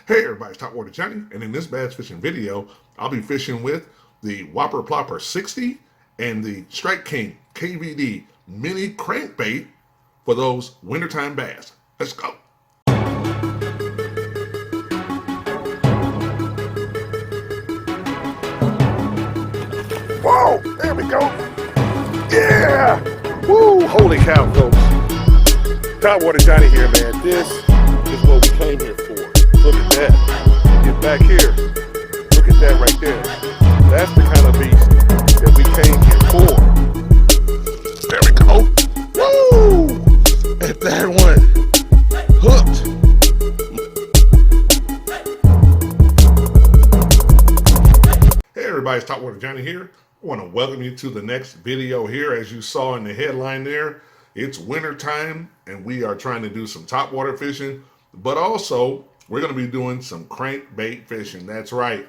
Hey everybody, it's Topwater Johnny, and in this bass fishing video, I'll be fishing with the Whopper Plopper 60 and the Strike King KVD mini crankbait for those wintertime bass. Let's go. Whoa, there we go. Yeah! Woo, holy cow, folks. Topwater Johnny here, man. This is what we came here for. Look at that. Get back here. Look at that right there. That's the kind of beast that we came here for. There we go. Woo! At that one. Hooked. Hey everybody, it's Topwater Johnny here. I want to welcome you to the next video here. As you saw in the headline there, it's winter time and we are trying to do some topwater fishing, but also we're going to be doing some crankbait fishing. That's right.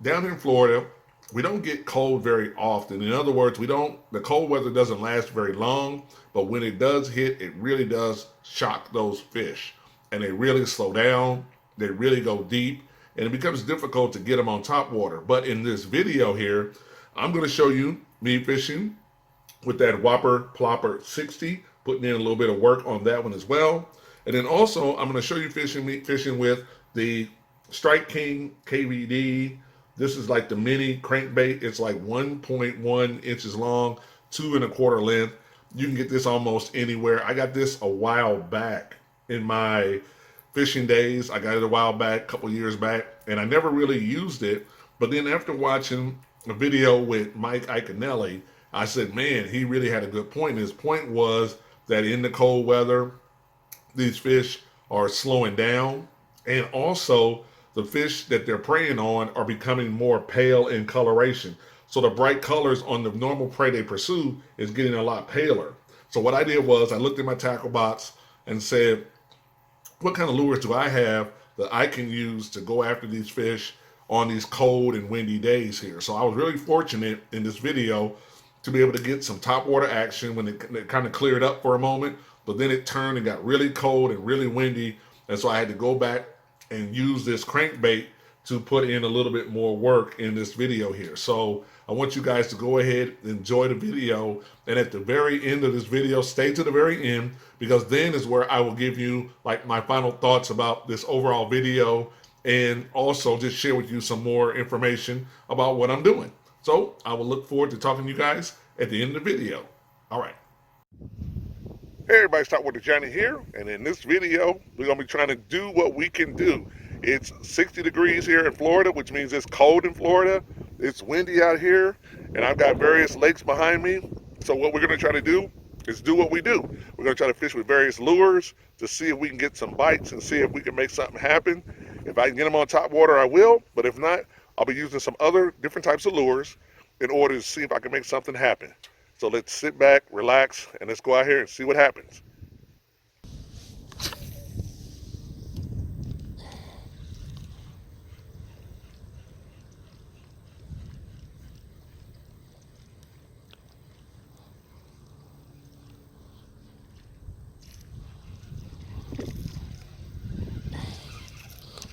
Down in Florida, we don't get cold very often. In other words, the cold weather doesn't last very long, but when it does hit, it really does shock those fish and they really slow down. They really go deep and it becomes difficult to get them on top water. But in this video here, I'm going to show you me fishing with that Whopper Plopper 60, putting in a little bit of work on that one as well. And then also, I'm going to show you fishing with the Strike King KVD. This is like the mini crankbait. It's like 1.1 inches long, 2 1/4 length. You can get this almost anywhere. I got this a while back in my fishing days. I got it a while back, a couple years back, and I never really used it. But then after watching a video with Mike Iaconelli, I said, man, he really had a good point. And his point was that in the cold weather, these fish are slowing down, and also the fish that they're preying on are becoming more pale in coloration. So the bright colors on the normal prey they pursue is getting a lot paler. So what I did was I looked at my tackle box and said, what kind of lures do I have that I can use to go after these fish on these cold and windy days here? So I was really fortunate in this video to be able to get some topwater action when it kind of cleared up for a moment, but then it turned and got really cold and really windy, and so I had to go back and use this crankbait to put in a little bit more work in this video here. So I want you guys to go ahead and enjoy the video, and at the very end of this video, stay to the very end, because then is where I will give you like my final thoughts about this overall video, and also just share with you some more information about what I'm doing. So I will look forward to talking to you guys at the end of the video. All right. Hey everybody, it's Topwater Johnny here, and in this video, we're gonna be trying to do what we can do. It's 60 degrees here in Florida, which means it's cold in Florida. It's windy out here, and I've got various lakes behind me. So what we're gonna try to do is do what we do. We're gonna try to fish with various lures to see if we can get some bites and see if we can make something happen. If I can get them on top water, I will, but if not, I'll be using some other different types of lures in order to see if I can make something happen. So let's sit back, relax, and let's go out here and see what happens.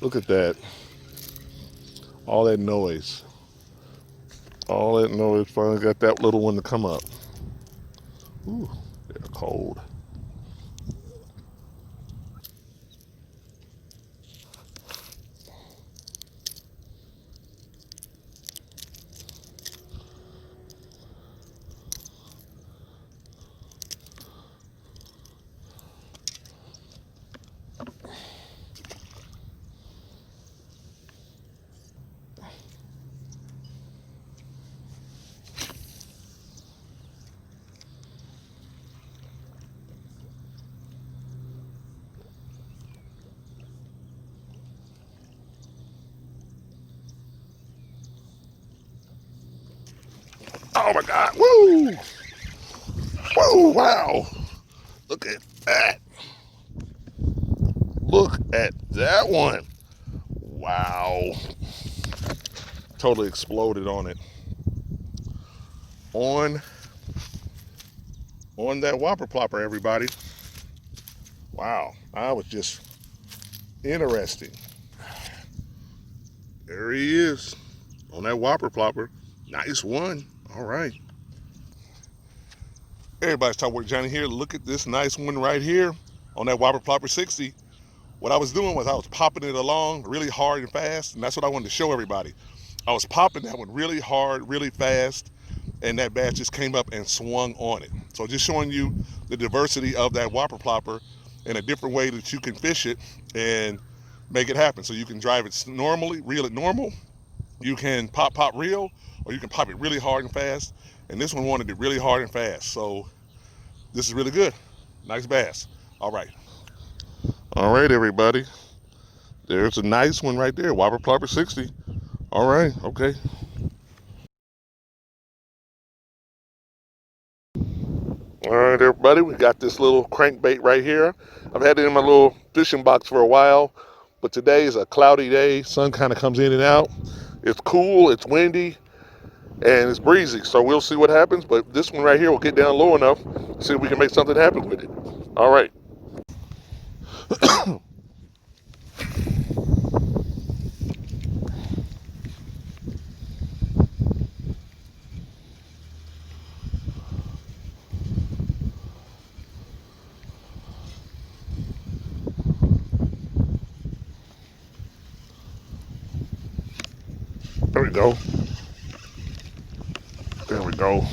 Look at that. All that noise. All that noise, finally got that little one to come up. Ooh, they're cold. Oh my God, woo! Woo, wow! Look at that. Look at that one. Wow. Totally exploded on it. On that Whopper Plopper, everybody. Wow, I was just interesting. There he is on that whopper plopper. Nice one. All right. Everybody's talking with Johnny here. Look at this nice one right here on that whopper plopper 60. What I was doing was I was popping it along really hard and fast, and that's what I wanted to show everybody. I was popping that one really hard, really fast, and that bass just came up and swung on it. So just showing you the diversity of that whopper plopper and a different way that you can fish it and make it happen. So you can drive it normally, reel it normal. You can pop reel, or you can pop it really hard and fast. And this one wanted it really hard and fast. So this is really good. Nice bass. All right. All right, everybody. There's a nice one right there. Whopper plopper 60. All right. Okay. All right, everybody, we got this little crankbait right here. I've had it in my little fishing box for a while, but today is a cloudy day. Sun kind of comes in and out. It's cool, it's windy, and it's breezy, so we'll see what happens, but this one right here will get down low enough, see if we can make something happen with it. All right. There we go. There we go.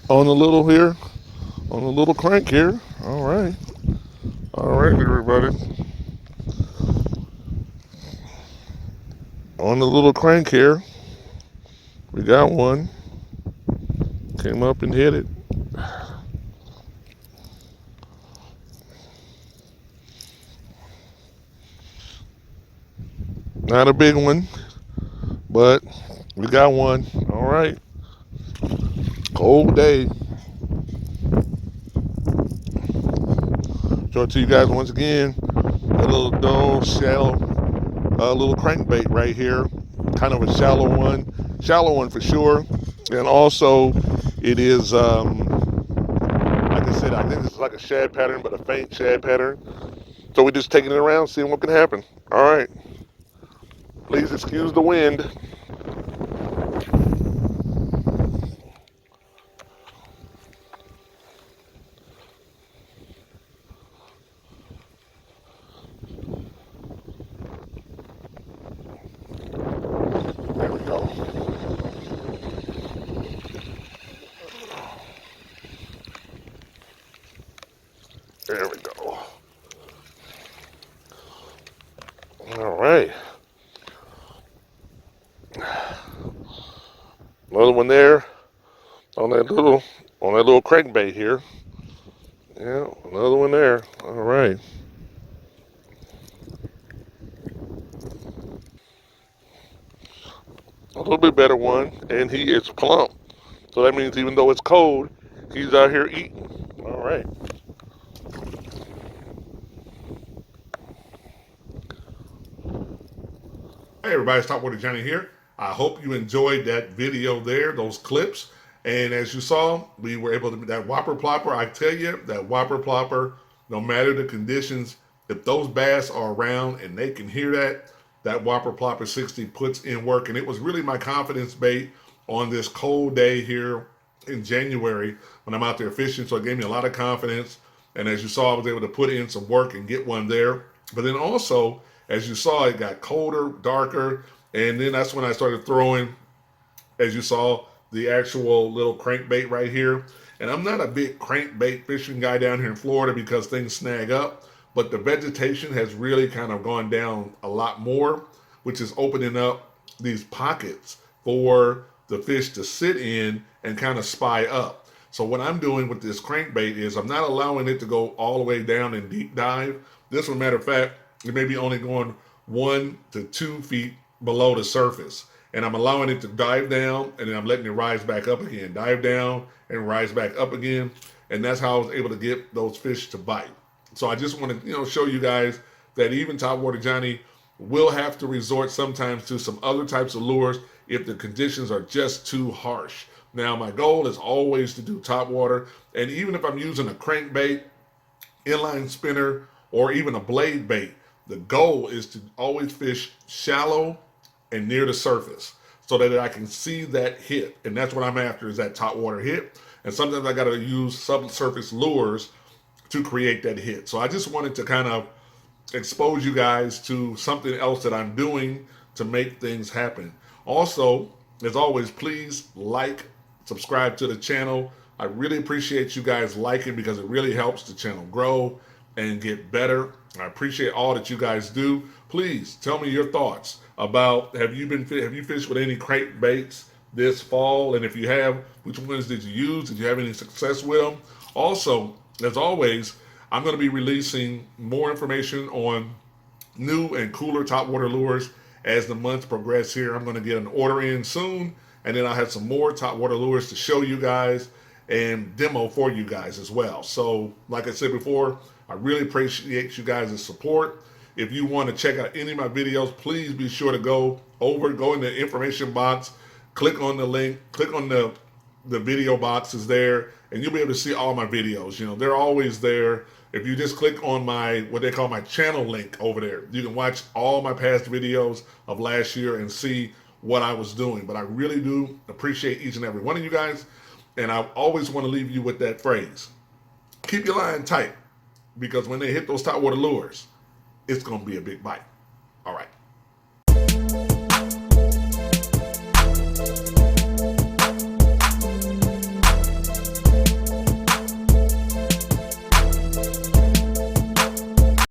On the little here, on the little crank here. All right. All right, everybody. On the little crank here, we got one. Came up and hit it. Not a big one, but we got one. All right. Cold day. Show it to you guys once again. A little dull, shallow, little crankbait right here. Kind of a shallow one for sure. And also, it is, like I said, I think this is like a shad pattern, but a faint shad pattern. So we're just taking it around, seeing what can happen. All right. Please excuse the wind. There we go. There we go. All right. Another one there on that little crankbait here. Yeah, another one there. All right. A little bit better one, and he is plump. So that means even though it's cold, he's out here eating. All right. Hey everybody, it's Topwater Johnny here. I hope you enjoyed that video there, those clips. And as you saw, we were able to, that whopper plopper, I tell you, that whopper plopper, no matter the conditions, if those bass are around and they can hear that whopper plopper 60 puts in work. And it was really my confidence bait on this cold day here in January when I'm out there fishing. So it gave me a lot of confidence. And as you saw, I was able to put in some work and get one there. But then also, as you saw, it got colder, darker, and then that's when I started throwing, as you saw, the actual little crankbait right here. And I'm not a big crankbait fishing guy down here in Florida because things snag up, but the vegetation has really kind of gone down a lot more, which is opening up these pockets for the fish to sit in and kind of spy up. So what I'm doing with this crankbait is I'm not allowing it to go all the way down and deep dive. This one, matter of fact, it may be only going 1 to 2 feet below the surface. And I'm allowing it to dive down, and then I'm letting it rise back up again. Dive down and rise back up again. And that's how I was able to get those fish to bite. So I just want to, show you guys that even Topwater Johnny will have to resort sometimes to some other types of lures if the conditions are just too harsh. Now, my goal is always to do topwater. And even if I'm using a crankbait, inline spinner, or even a blade bait, The goal is to always fish shallow and near the surface so that I can see that hit. And that's what I'm after, is that top water hit. And sometimes I got to use subsurface lures to create that hit. So I just wanted to kind of expose you guys to something else that I'm doing to make things happen. Also, as always, please like, subscribe to the channel. I really appreciate you guys liking, because it really helps the channel grow and get better. I appreciate all that you guys do. Please tell me your thoughts about, have you fished with any crankbaits this fall? And if you have, which ones did you use? Did you have any success with them? Also, as always, I'm going to be releasing more information on new and cooler topwater lures as the months progress here. I'm going to get an order in soon, and then I'll have some more topwater lures to show you guys and demo for you guys as well. So, like I said before, I really appreciate you guys' support. If you want to check out any of my videos, please be sure to go in the information box, click on the link, click on the video boxes there, and you'll be able to see all my videos. You know, they're always there. If you just click on my, what they call my channel link over there, you can watch all my past videos of last year and see what I was doing. But I really do appreciate each and every one of you guys. And I always want to leave you with that phrase: keep your line tight, because when they hit those topwater lures, it's going to be a big bite. All right.